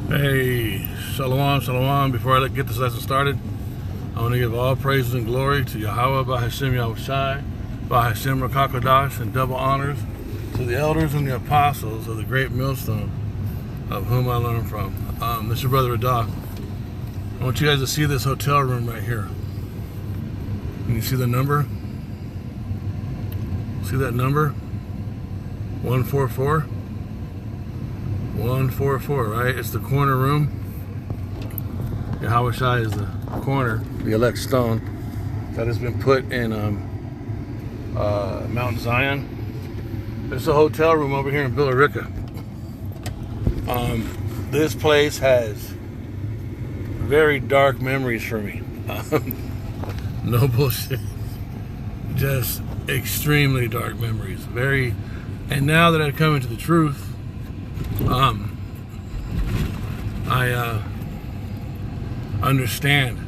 Hey, shalom, shalom. Before I get this lesson started, I want to give all praises and glory to Yahweh, Bahashem Yahushai, Bahashem Rakakodash, and double honors to the elders and the apostles of the great millstone of whom I learned from. This is your brother Adah. I want you guys to see this hotel room right here. Can you see the number? See that number? 144? 144, right? It's the corner room. Yahweh Shai is the corner, the elect stone that has been put in Mount Zion. There's a hotel room over here in Billerica. This place has very dark memories for me. No bullshit. Just extremely dark memories. And now that I've come into the truth, I understand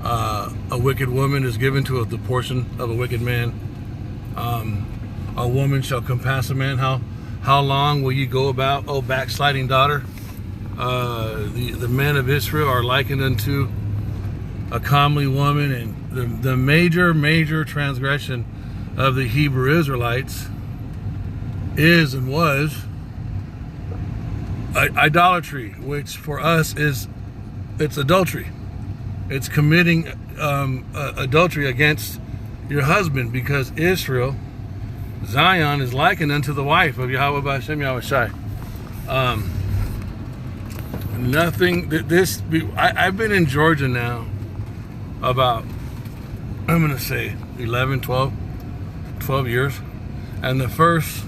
a wicked woman is given to the portion of a wicked man. A woman shall compass a man. How long will you go about, oh backsliding daughter? The men of Israel are likened unto a comely woman, and the major transgression of the Hebrew Israelites is and was idolatry, which for us it's adultery. It's committing adultery against your husband, because Israel, Zion, is likened unto the wife of Yahweh B'Hashem Yahushai. I've been in Georgia now about, I'm gonna say 11, 12 years, and the first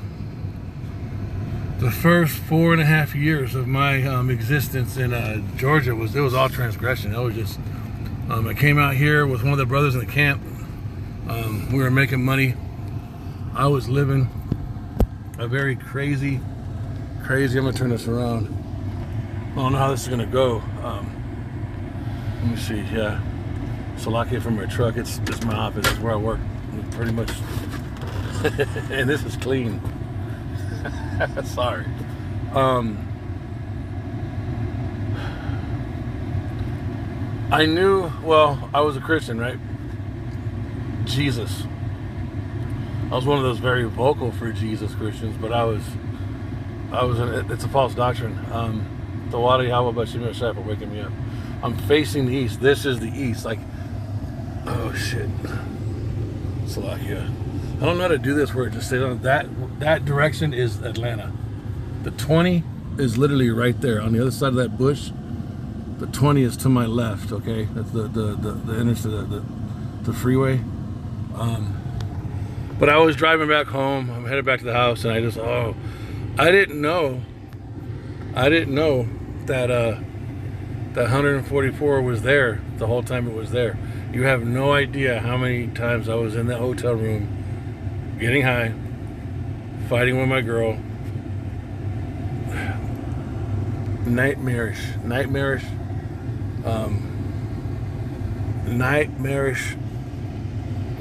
4.5 years of my existence in Georgia was all transgression. It was just, I came out here with one of the brothers in the camp. We were making money. I was living a very crazy, I'm gonna turn this around. I don't know how this is gonna go. Let me see, yeah. Salakia from my truck, it's my office, it's where I work, pretty much. And this is clean. Sorry. I knew, well, I was a Christian, right? Jesus. I was one of those very vocal for Jesus Christians, but it's a false doctrine. The water Yahweh B'Shem Yosef for waking me up. I'm facing the east. This is the east. Like, oh shit. Salakia. I don't know how to do this where it just stays on. That direction is Atlanta. The 20 is literally right there on the other side of that bush. The 20 is to my left. Okay, that's the entrance to the freeway. But I was driving back home. I'm headed back to the house, and I didn't know that that 144 was there the whole time it was there. You have no idea how many times I was in that hotel room, getting high, fighting with my girl. Nightmarish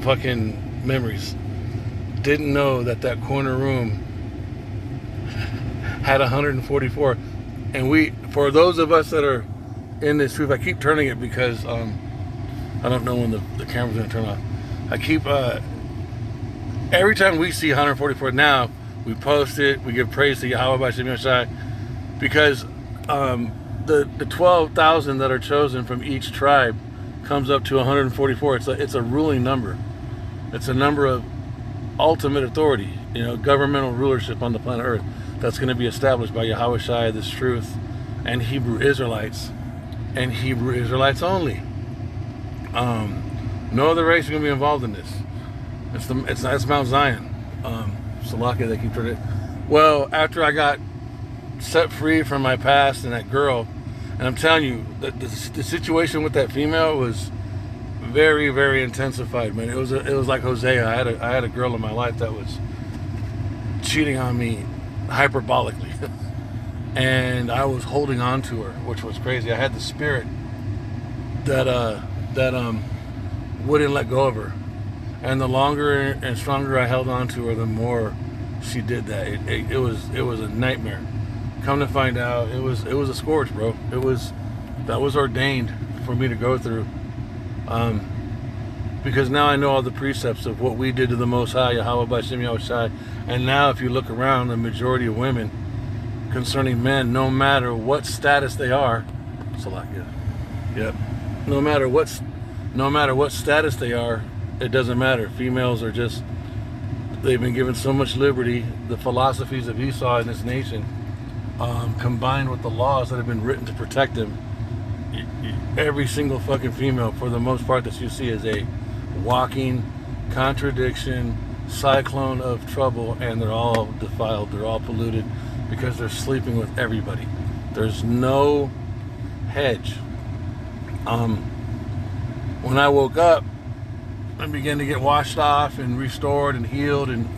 fucking memories. Didn't know that corner room had 144. And for those of us that are in this truth, I keep turning it because I don't know when the camera's gonna turn off. I keep every time we see 144 now, we post it, we give praise to Yahweh B'Shem Yahushai, because the 12,000 that are chosen from each tribe comes up to 144. It's a ruling number. It's a number of ultimate authority, governmental rulership on the planet Earth that's going to be established by Yahweh Shai, this truth, and Hebrew Israelites, and Hebrew Israelites only. No other race is going to be involved in this. It's Mount Zion. Salakia, they keep turning it. Well, after I got set free from my past and that girl, and I'm telling you, the situation with that female was very, very intensified, man. It was like Hosea. I had a girl in my life that was cheating on me hyperbolically, and I was holding on to her, which was crazy. I had the spirit that wouldn't let go of her, and the longer and stronger I held on to her, the more she did that. It was a nightmare. come to find out, it was a scourge, bro. That was ordained for me to go through. Because now I know all the precepts of what we did to the Most High, Yahweh B'Shem Yahushai. And now if you look around, the majority of women concerning men, no matter what status they are, Salakia. Yep. No matter what status they are, it doesn't matter. Females are just, they've been given so much liberty. The philosophies of Esau in this nation, combined with the laws that have been written to protect them, every single fucking female, for the most part, that you see is a walking contradiction, cyclone of trouble, and they're all defiled, they're all polluted, because they're sleeping with everybody. There's no hedge. When I woke up and began to get washed off and restored and healed and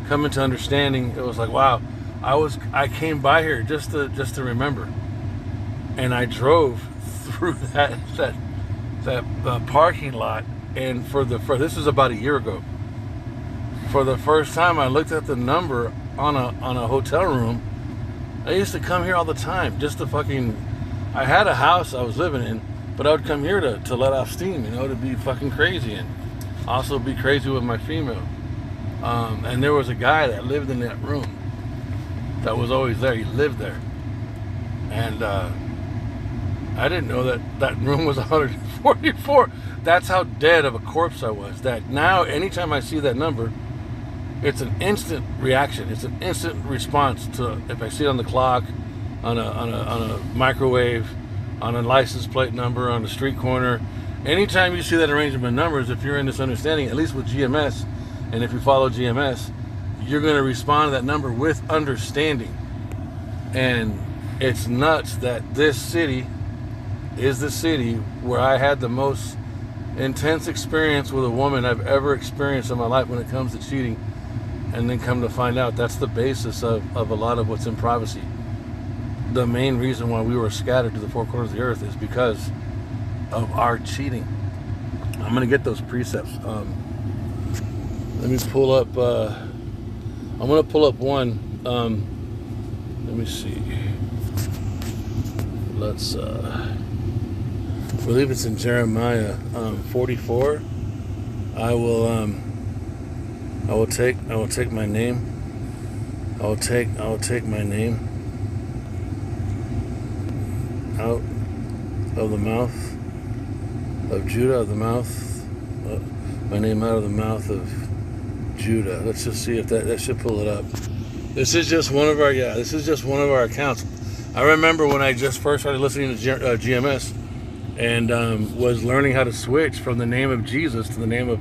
come into understanding, it was like, wow, I came by here just to remember, and I drove through that parking lot, and for this was about a year ago. For the first time, I looked at the number on a hotel room. I used to come here all the time just to I had a house I was living in, but I would come here to let off steam, to be fucking crazy, and also be crazy with my female. And there was a guy that lived in that room that was always there. He lived there, and I didn't know that room was 144. That's how dead of a corpse I was. That now, anytime I see that number, it's an instant reaction. It's an instant response to, if I see it on the clock, on a microwave, on a license plate number, on a street corner. Anytime you see that arrangement of numbers, if you're in this understanding, at least with GMS, and if you follow GMS, you're going to respond to that number with understanding. And it's nuts that this city is the city where I had the most intense experience with a woman I've ever experienced in my life when it comes to cheating. And then come to find out, that's the basis of a lot of what's in privacy. The main reason why we were scattered to the four corners of the earth is because of our cheating. I'm going to get those precepts. Let me pull up, I'm going to pull up one. Let me see. Let's, I believe it's in Jeremiah 44. I will take my name. I will take my name out of the mouth of Judah, my name out of the mouth of Judah. Let's just see if that should pull it up. This is just one of our accounts. I remember when I just first started listening to GMS and was learning how to switch from the name of Jesus to the name of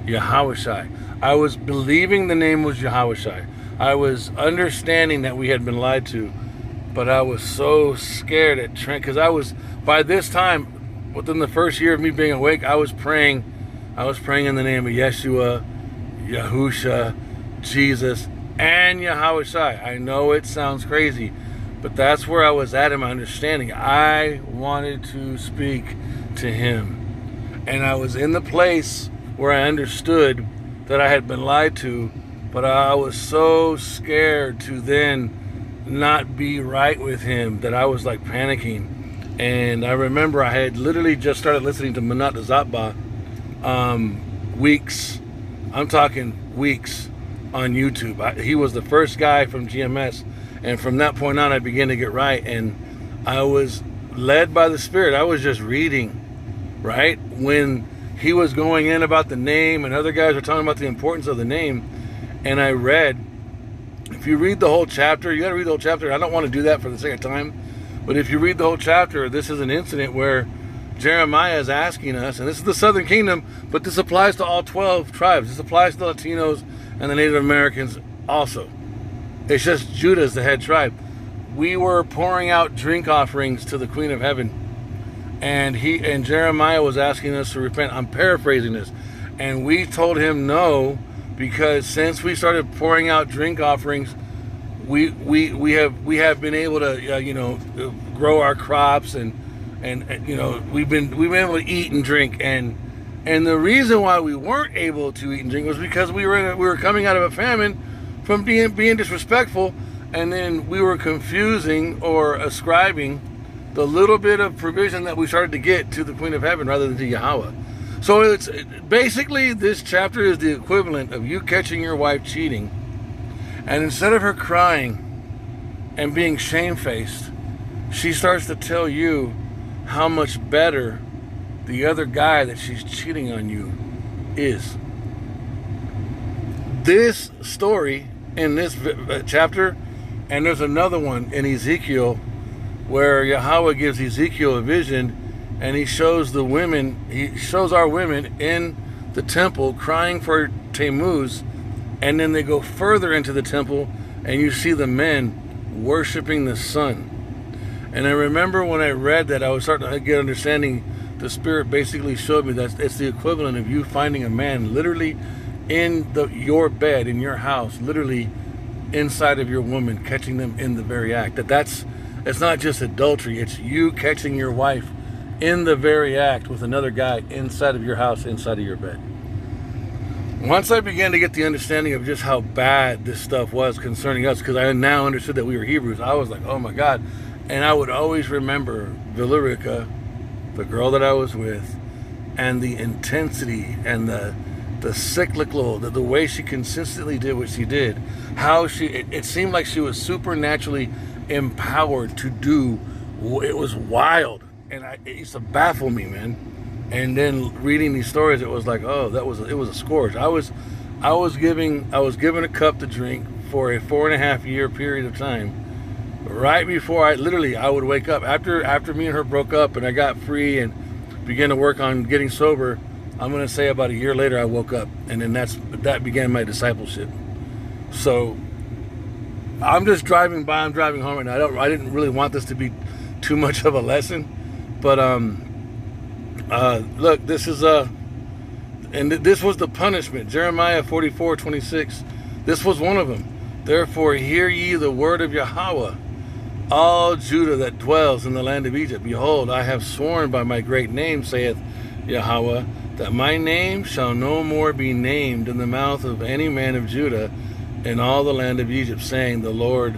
Yahushai. I was believing the name was Yahushai. I was understanding that we had been lied to, but I was so scared at Trent, because by this time, within the first year of me being awake, I was praying in the name of Yeshua, Yahusha, Jesus, and Yahushai. I know it sounds crazy, but that's where I was at in my understanding. I wanted to speak to him, and I was in the place where I understood that I had been lied to, but I was so scared to then not be right with him that I was like panicking. And I remember I had literally just started listening to Manat Zatba I'm talking weeks on YouTube. He was the first guy from GMS, and from that point on I began to get right, and I was led by the Spirit. I was just reading, right? When he was going in about the name and other guys were talking about the importance of the name, and I read, if you read the whole chapter, you got to read the whole chapter. I don't want to do that for the sake of time, but if you read the whole chapter, this is an incident where Jeremiah is asking us, and this is the Southern Kingdom, but this applies to all 12 tribes. This applies to the Latinos and the Native Americans also. It's just Judah is the head tribe. We were pouring out drink offerings to the Queen of Heaven, and Jeremiah was asking us to repent. I'm paraphrasing this, and we told him no, because since we started pouring out drink offerings, we have been able to grow our crops, and we've been able to eat and drink, and the reason why we weren't able to eat and drink was because we were coming out of a famine from being disrespectful, and then we were confusing or ascribing the little bit of provision that we started to get to the Queen of Heaven rather than to Yahweh. So it's basically, this chapter is the equivalent of you catching your wife cheating, and instead of her crying and being shamefaced, she starts to tell you how much better the other guy that she's cheating on you is. This story in this chapter, and there's another one in Ezekiel where Yahweh gives Ezekiel a vision, and he shows our women in the temple crying for Tammuz, and then they go further into the temple and you see the men worshiping the sun. And I remember when I read that, I was starting to get understanding. The Spirit basically showed me that it's the equivalent of you finding a man literally in your bed, in your house, literally inside of your woman, catching them in the very act. It's not just adultery, it's you catching your wife in the very act with another guy inside of your house, inside of your bed. Once I began to get the understanding of just how bad this stuff was concerning us, because I now understood that we were Hebrews, I was like, oh my God. And I would always remember Villarica, the girl that I was with, and the intensity and the cyclical, the way she consistently did what she did, how it seemed like she was supernaturally empowered to do. It was wild, and it used to baffle me, man. And then reading these stories, it was like, oh, it was a scourge. I was given a cup to drink for a 4.5 year period of time. Right before I would wake up after me and her broke up and I got free and began to work on getting sober. I'm going to say about a year later I woke up, and then that began my discipleship. So I'm just driving by. I'm driving home right now. I didn't really want this to be too much of a lesson, but look, this is and this was the punishment. Jeremiah 44:26. This was one of them. Therefore, hear ye the word of Yahweh, all Judah that dwells in the land of Egypt. Behold, I have sworn by my great name, saith Yahweh, that my name shall no more be named in the mouth of any man of Judah in all the land of Egypt, saying, the Lord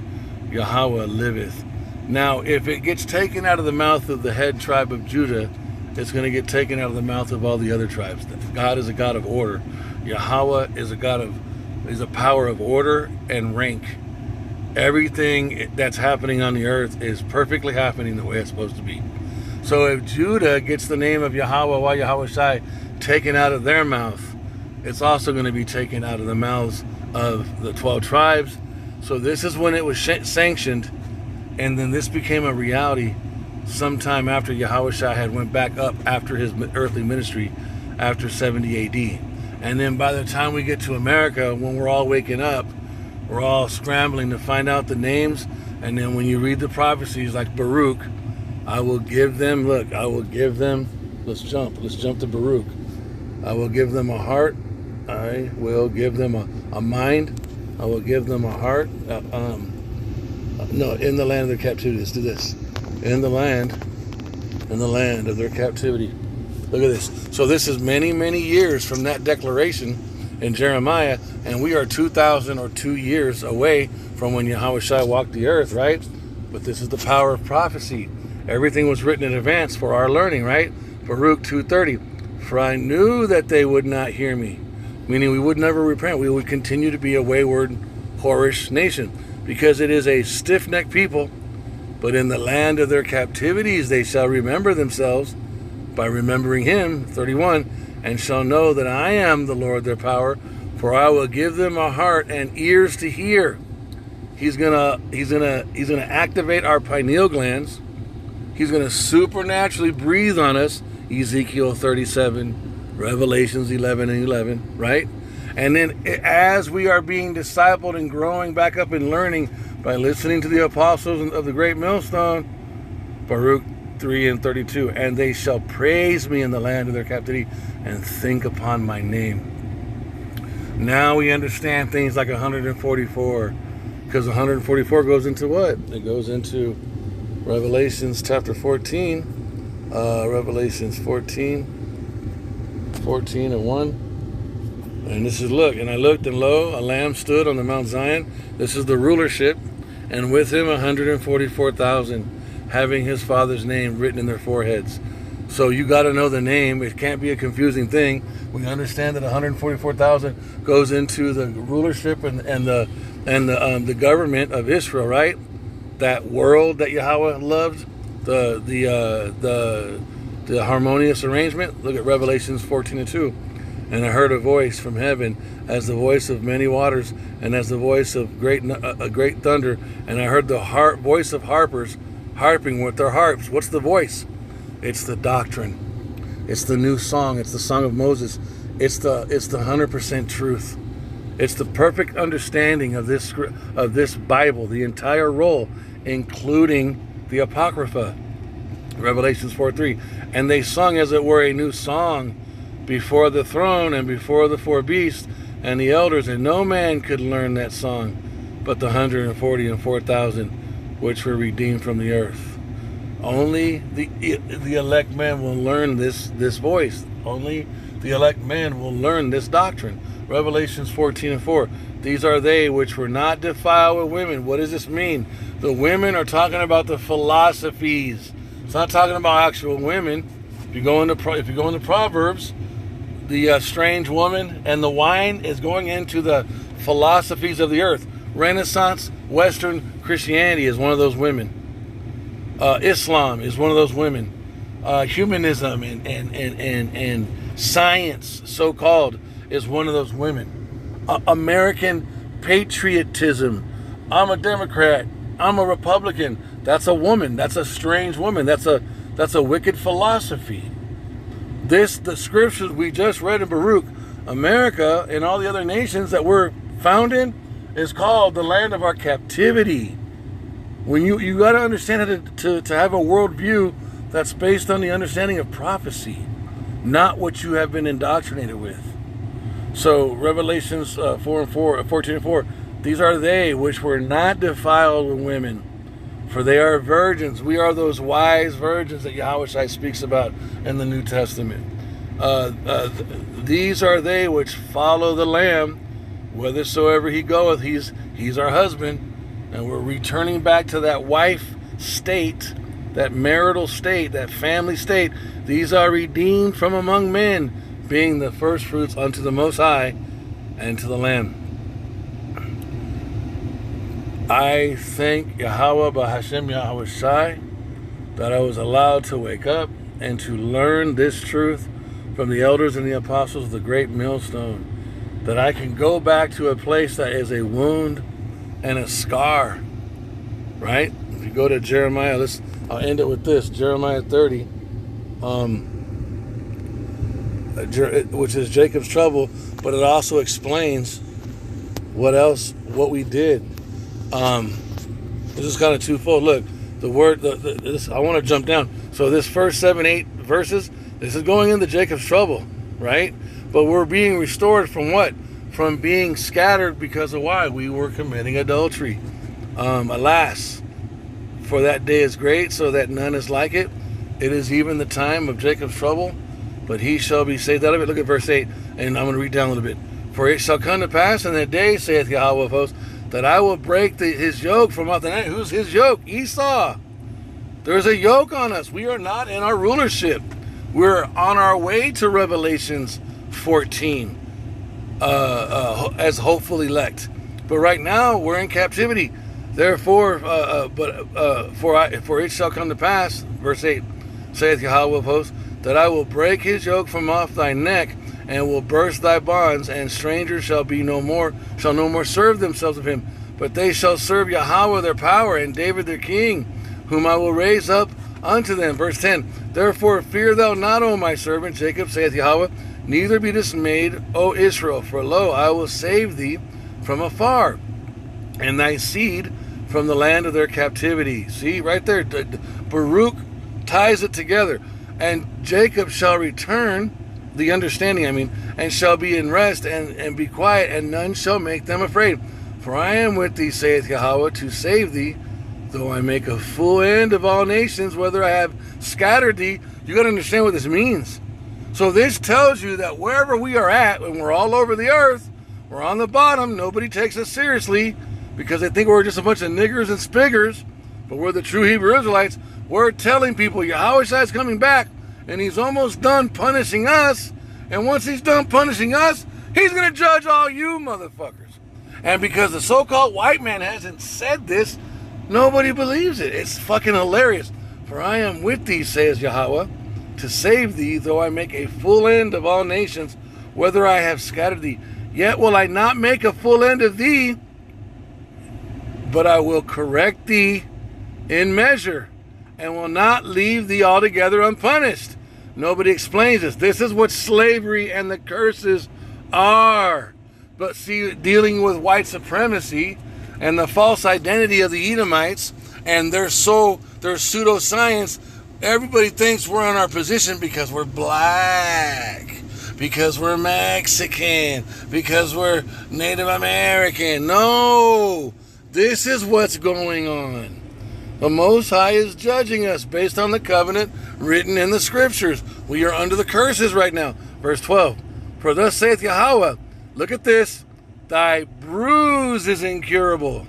Yahweh liveth. Now, if it gets taken out of the mouth of the head tribe of Judah, it's going to get taken out of the mouth of all the other tribes. God is a God of order. Yahweh is a power of order and rank. Everything that's happening on the earth is perfectly happening the way it's supposed to be. So if Judah gets the name of Yahweh, Yahweh Shai, taken out of their mouth, it's also going to be taken out of the mouths of the 12 tribes. So this is when it was sanctioned, and then this became a reality sometime after Yahweh Shai had went back up after his earthly ministry after 70 AD. And then by the time we get to America, when we're all waking up, we're all scrambling to find out the names. And then when you read the prophecies like Baruch, let's jump to Baruch. I will give them a heart. I will give them a mind. I will give them a heart. In the land of their captivity. Let's do this. In the land of their captivity. Look at this. So this is many, many years from that declaration in Jeremiah, and we are 2,002 years away from when Yahweh Shai walked the earth, right? But this is the power of prophecy. Everything was written in advance for our learning, right? Baruch 2:30. For I knew that they would not hear me. Meaning we would never repent. We would continue to be a wayward, whorish nation. Because it is a stiff-necked people. But in the land of their captivities they shall remember themselves by remembering him, 31, and shall know that I am the Lord their power, for I will give them a heart and ears to hear. He's gonna activate our pineal glands. He's gonna supernaturally breathe on us, Ezekiel 37, Revelations 11 and 11, right? And then as we are being discipled and growing back up and learning by listening to the apostles of the great millstone, Baruch 3 and 32, and they shall praise me in the land of their captivity and think upon my name. Now we understand things like 144, because 144 goes into what? It goes into Revelations chapter 14, Revelations 14 and 1. And this is, look, and I looked, and lo, a lamb stood on the Mount Zion. This is the rulership. and with him 144,000, having his Father's name written in their foreheads. So you got to know the name. It can't be a confusing thing. We understand that 144,000 goes into the rulership and the government of Israel, right? That world that Yahweh loved, the harmonious arrangement. Look at Revelations 14:2. And I heard a voice from heaven, as the voice of many waters, and as the voice of a great thunder. And I heard the voice of harpers harping with their harps. What's the voice? It's the doctrine. It's the new song. It's the song of Moses. It's the 100% truth. It's the perfect understanding of this Bible, the entire roll, including the Apocrypha. Revelations 4:3. And they sung as it were a new song before the throne and before the four beasts and the elders, and no man could learn that song but the 144,000 which were redeemed from the earth. Only the elect men will learn this voice. Only the elect men will learn this doctrine. Revelations 14:4. These are they which were not defiled with women. What does this mean? The women are talking about the philosophies. It's not talking about actual women. If you go into Proverbs, the strange woman and the wine is going into the philosophies of the earth. Renaissance Western Christianity is one of those women. Islam is one of those women. Humanism and science, so-called, is one of those women. American patriotism. I'm a Democrat. I'm a Republican. That's a woman. That's a strange woman. That's a wicked philosophy. The scriptures we just read in Baruch, America and all the other nations that we're found in, is called the land of our captivity. When you got to understand it to have a worldview that's based on the understanding of prophecy, not what you have been indoctrinated with. So Revelations 14:4, these are they which were not defiled with women, for they are virgins. We are those wise virgins that Yahushua speaks about in the New Testament. These are they which follow the Lamb, whithersoever he goeth. He's our husband, and we're returning back to that wife state, that marital state, that family state. These are redeemed from among men, being the first fruits unto the Most High and to the Lamb. I thank Yahweh Bahashem Yahweh Shai that I was allowed to wake up and to learn this truth from the elders and the apostles of the great millstone, that I can go back to a place that is a wound and a scar, right? If you go to Jeremiah, I'll end it with this, Jeremiah 30, which is Jacob's trouble, but it also explains what we did. This is kind of twofold. Look, the word, I want to jump down. So this first 7-8 verses, this is going into Jacob's trouble, right? But we're being restored from what? From being scattered because of why? We were committing adultery. Alas, for that day is great, so that none is like it. It is even the time of Jacob's trouble, but he shall be saved out of it. Look at verse 8, and I'm going to read down a little bit. For it shall come to pass in that day, saith Yahweh of hosts, that I will break his yoke from off the neck. Who's his yoke? Esau. There's a yoke on us. We are not in our rulership. We're on our way to Revelations 14 as hopeful elect. But right now, we're in captivity. Therefore, for it shall come to pass, verse 8, saith Yahweh of hosts, that I will break his yoke from off thy neck, and will burst thy bonds, and strangers shall no more serve themselves of him, but they shall serve Yahweh their power, and David their king, whom I will raise up unto them. Verse 10, therefore fear thou not, O my servant Jacob, saith Yahweh, neither be dismayed, O Israel, for lo, I will save thee from afar, and thy seed from the land of their captivity. See, right there, Baruch ties it together. And Jacob shall return, the understanding, and shall be in rest and be quiet, and none shall make them afraid. For I am with thee, saith Yahweh, to save thee, though I make a full end of all nations, whether I have scattered thee. You got to understand what this means. So this tells you that wherever we are at, when we're all over the earth, we're on the bottom, nobody takes us seriously, because they think we're just a bunch of niggers and spiggers, but we're the true Hebrew Israelites. We're telling people Yahushua is coming back, and he's almost done punishing us. And once he's done punishing us, he's going to judge all you motherfuckers. And because the so-called white man hasn't said this, nobody believes it. It's fucking hilarious. For I am with thee, says Yahweh, to save thee, though I make a full end of all nations, whether I have scattered thee. Yet will I not make a full end of thee, but I will correct thee in measure, and will not leave thee altogether unpunished. Nobody explains this. This is what slavery and the curses are. But see, dealing with white supremacy and the false identity of the Edomites and their pseudoscience, everybody thinks we're in our position because we're black, because we're Mexican, because we're Native American. No, this is what's going on. The Most High is judging us based on the covenant written in the scriptures. We are under the curses right now. Verse 12. For thus saith Yahweh, look at this, thy bruise is incurable,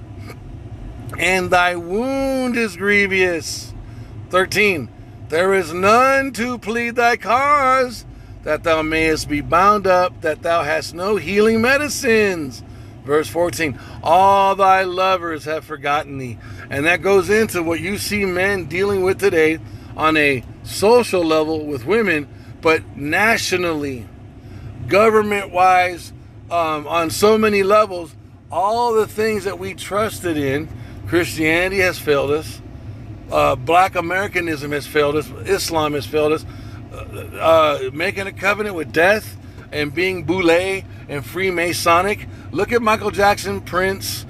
and thy wound is grievous. 13. There is none to plead thy cause, that thou mayest be bound up, that thou hast no healing medicines. Verse 14, all thy lovers have forgotten thee. And that goes into what you see men dealing with today on a social level with women, but nationally, government-wise, on so many levels, all the things that we trusted in, Christianity has failed us, Black Americanism has failed us, Islam has failed us, making a covenant with death and being boule and Freemasonic. Look at Michael Jackson, Prince.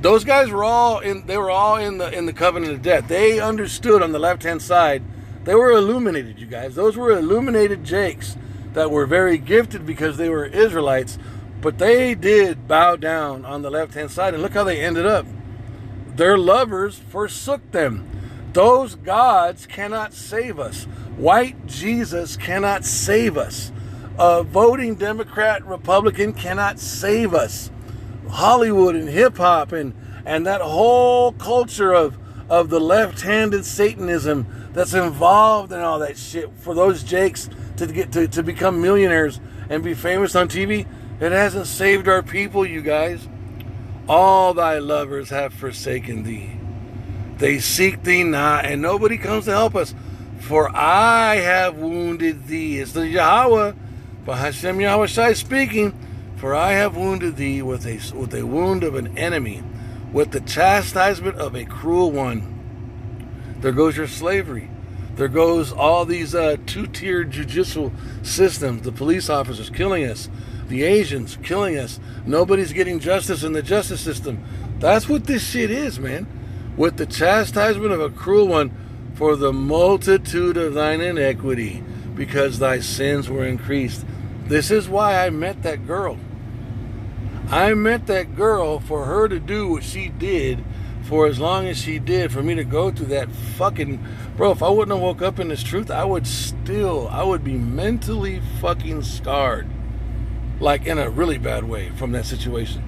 Those guys were all in. They were all in the covenant of death. They understood on the left-hand side. They were illuminated, you guys. Those were illuminated jakes that were very gifted because they were Israelites. But they did bow down on the left-hand side, and look how they ended up. Their lovers forsook them. Those gods cannot save us. White Jesus cannot save us. Voting Democrat, Republican cannot save us. Hollywood and hip-hop and that whole culture of the left-handed Satanism that's involved in all that shit for those jakes to become millionaires and be famous on TV, it hasn't saved our people, you guys. All thy lovers have forsaken thee. They seek thee not, and nobody comes to help us. For I have wounded thee. It's the Yahweh, but Hashem Yahweh Shai speaking. For I have wounded thee with a wound of an enemy, with the chastisement of a cruel one. There goes your slavery. There goes all these two-tiered judicial systems. The police officers killing us. The Asians killing us. Nobody's getting justice in the justice system. That's what this shit is, man. With the chastisement of a cruel one, for the multitude of thine iniquity, because thy sins were increased. This is why I met that girl. I met that girl for her to do what she did for as long as she did, for me to go through that fucking... Bro, if I wouldn't have woke up in this truth, I would be mentally fucking scarred. Like in a really bad way from that situation.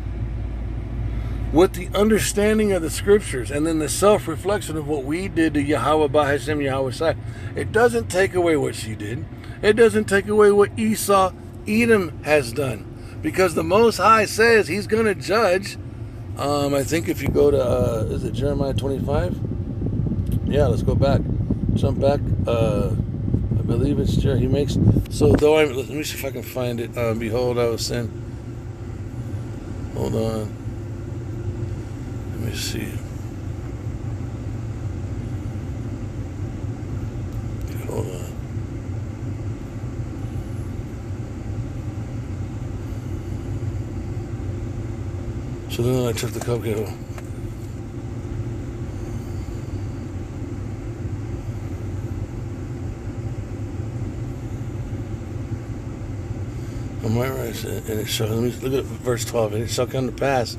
With the understanding of the scriptures and then the self-reflection of what we did to Yahweh Bahashem Yahweh Shai, it doesn't take away what she did. It doesn't take away what Esau, Edom has done. Because the Most High says he's going to judge. I think if you go to, is it Jeremiah 25? Yeah, let's go back. Jump back. I believe it's he makes. So though let me see if I can find it. Behold, I will send. Hold on. Let me see. Hold on. So then I took the cupcake home. I'm right, and it shall, let me look at verse 12. And it shall come to pass,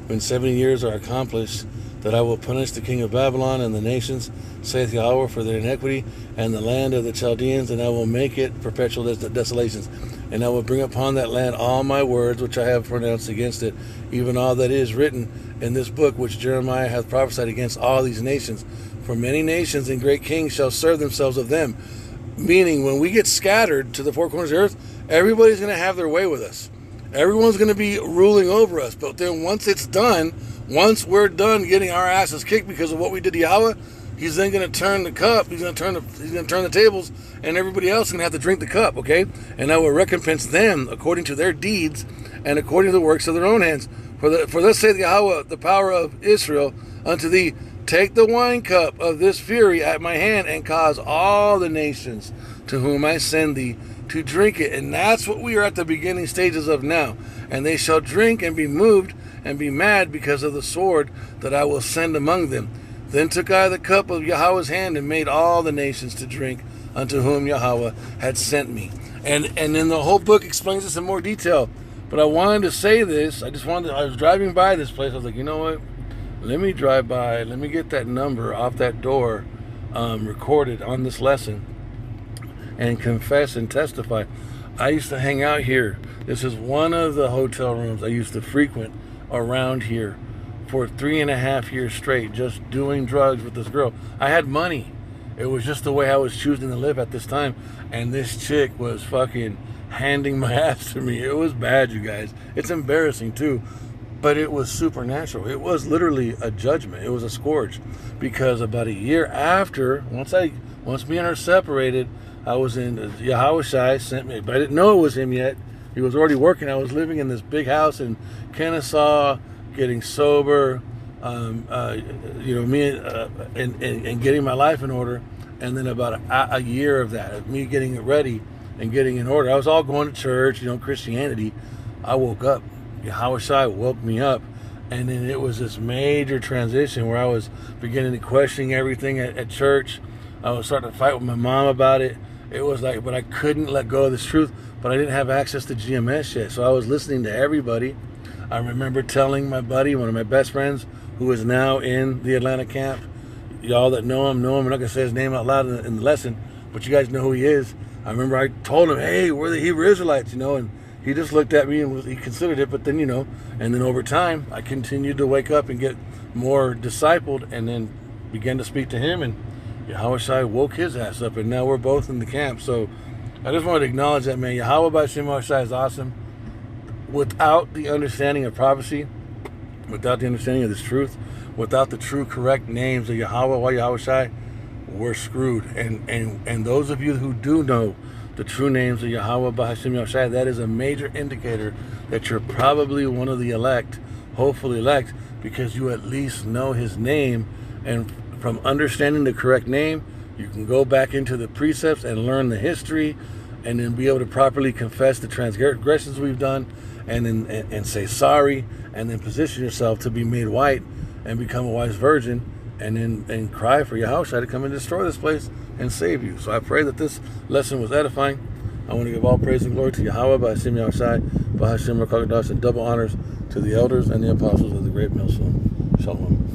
when 70 years are accomplished, that I will punish the king of Babylon and the nations, saith Yahweh, for their iniquity, and the land of the Chaldeans, and I will make it perpetual desolations. And I will bring upon that land all my words which I have pronounced against it, even all that is written in this book which Jeremiah hath prophesied against all these nations. For many nations and great kings shall serve themselves of them. Meaning, when we get scattered to the four corners of the earth, everybody's going to have their way with us. Everyone's going to be ruling over us. But then once it's done, once we're done getting our asses kicked because of what we did to Yahweh, he's then going to turn the cup. He's going to turn the tables, and everybody else is going to have to drink the cup. Okay, and I will recompense them according to their deeds and according to the works of their own hands. For thus saith Yahweh, the power of Israel, unto thee, take the wine cup of this fury at my hand, and cause all the nations to whom I send thee to drink it. And that's what we are at the beginning stages of now. And they shall drink and be moved and be mad because of the sword that I will send among them. Then took I the cup of Yahweh's hand and made all the nations to drink unto whom Yahweh had sent me. And then the whole book explains this in more detail. But I wanted to say this. I was driving by this place. I was like, you know what? Let me drive by. Let me get that number off that door recorded on this lesson and confess and testify. I used to hang out here. This is one of the hotel rooms I used to frequent around here for 3.5 years straight, just doing drugs with this girl. I had money. It was just the way I was choosing to live at this time. And this chick was fucking handing my ass to me. It was bad, you guys. It's embarrassing too. But it was supernatural. It was literally a judgment. It was a scourge. Because about a year after, once me and her separated, I was in Yahweh Shai sent me, but I didn't know it was him yet. He was already working. I was living in this big house in Kennesaw, getting sober, me and getting my life in order. And then about a year of that, of me getting it ready and getting in order. I was all going to church, Christianity. I woke up. Yahweh Shai woke me up. And then it was this major transition where I was beginning to question everything at church. I was starting to fight with my mom about it. It was like, but I couldn't let go of this truth. But I didn't have access to GMS yet. So I was listening to everybody. I remember telling my buddy, one of my best friends, who is now in the Atlanta camp. Y'all that know him. I'm not going to say his name out loud in the lesson, but you guys know who he is. I remember I told him, hey, we're the Hebrew Israelites, and he just looked at me and he considered it. But then, and then over time, I continued to wake up and get more discipled and then began to speak to him. And Yahweh Shai woke his ass up, and now we're both in the camp. So I just wanted to acknowledge that, man. Yahweh B'Shem Shai is awesome. Without the understanding of prophecy, without the understanding of this truth, without the true correct names of Yahweh Shai, we're screwed. And those of you who do know the true names of Yahweh B'Shem Shai, that is a major indicator that you're probably one of the elect, hopefully elect, because you at least know his name. And from understanding the correct name, you can go back into the precepts and learn the history, and then be able to properly confess the transgressions we've done, and say sorry, and then position yourself to be made white and become a wise virgin, and cry for Yahushua to come and destroy this place and save you. So I pray that this lesson was edifying. I want to give all praise and glory to Yahweh, B'Shem Yahushai, B'Hashem Rakakadash, and double honors to the elders and the apostles of the great millstone. Shalom.